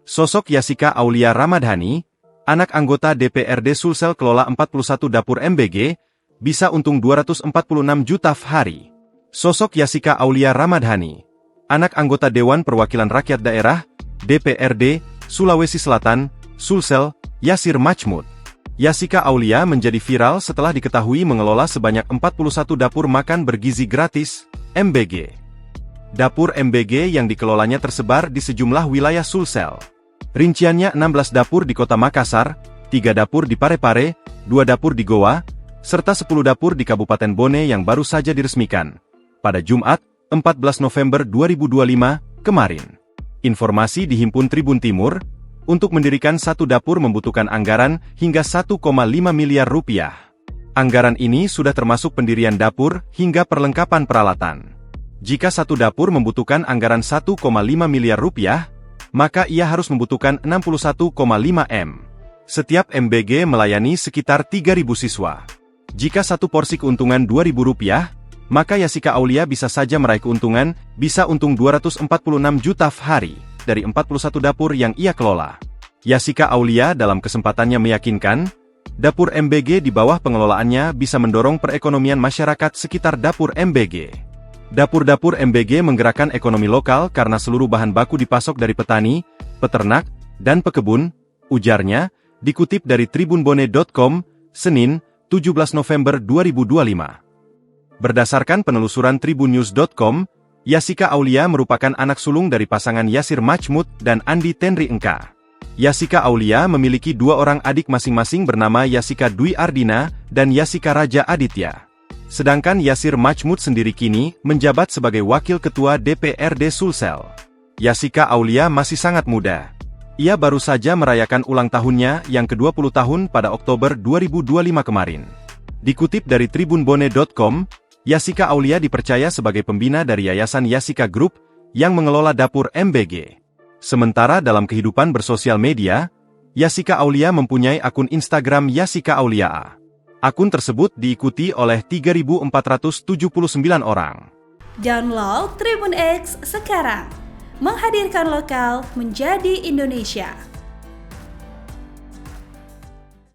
Sosok Yasika Aulia Ramadhani, anak anggota DPRD Sulsel kelola 41 dapur MBG, bisa untung 246 juta hari. Sosok Yasika Aulia Ramadhani, anak anggota Dewan Perwakilan Rakyat Daerah, DPRD, Sulawesi Selatan, Sulsel, Yasir Majmud. Yasika Aulia menjadi viral setelah diketahui mengelola sebanyak 41 dapur makan bergizi gratis, MBG. Dapur MBG yang dikelolanya tersebar di sejumlah wilayah Sulsel. Rinciannya 16 dapur di Kota Makassar, 3 dapur di Parepare, 2 dapur di Goa, serta 10 dapur di Kabupaten Bone yang baru saja diresmikan pada Jumat, 14 November 2025, kemarin. Informasi dihimpun Tribun Timur, untuk mendirikan satu dapur membutuhkan anggaran hingga 1,5 miliar rupiah. Anggaran ini sudah termasuk pendirian dapur hingga perlengkapan peralatan. Jika satu dapur membutuhkan anggaran 1,5 miliar rupiah, maka ia harus membutuhkan 61,5 M. Setiap MBG melayani sekitar 3.000 siswa. Jika satu porsi keuntungan Rp2.000, maka Yasika Aulia bisa saja meraih keuntungan, bisa untung 246 juta hari, dari 41 dapur yang ia kelola. Yasika Aulia dalam kesempatannya meyakinkan, dapur MBG di bawah pengelolaannya bisa mendorong perekonomian masyarakat sekitar dapur MBG. Dapur-dapur MBG menggerakkan ekonomi lokal karena seluruh bahan baku dipasok dari petani, peternak, dan pekebun, ujarnya, dikutip dari tribunbone.com, Senin, 17 November 2025. Berdasarkan penelusuran tribunnews.com, Yasika Aulia merupakan anak sulung dari pasangan Yasir Majmud dan Andi Tenri Engka. Yasika Aulia memiliki 2 orang adik masing-masing bernama Yasika Dwi Ardina dan Yasika Raja Aditya. Sedangkan Yasir Majmud sendiri kini menjabat sebagai Wakil Ketua DPRD Sulsel. Yasika Aulia masih sangat muda. Ia baru saja merayakan ulang tahunnya yang ke-20 tahun pada Oktober 2025 kemarin. Dikutip dari tribunbone.com, Yasika Aulia dipercaya sebagai pembina dari Yayasan Yasika Group yang mengelola dapur MBG. Sementara dalam kehidupan bersosial media, Yasika Aulia mempunyai akun Instagram Yasika Aulia A. Akun tersebut diikuti oleh 3.479 orang. Download Tribun X sekarang, menghadirkan lokal menjadi Indonesia.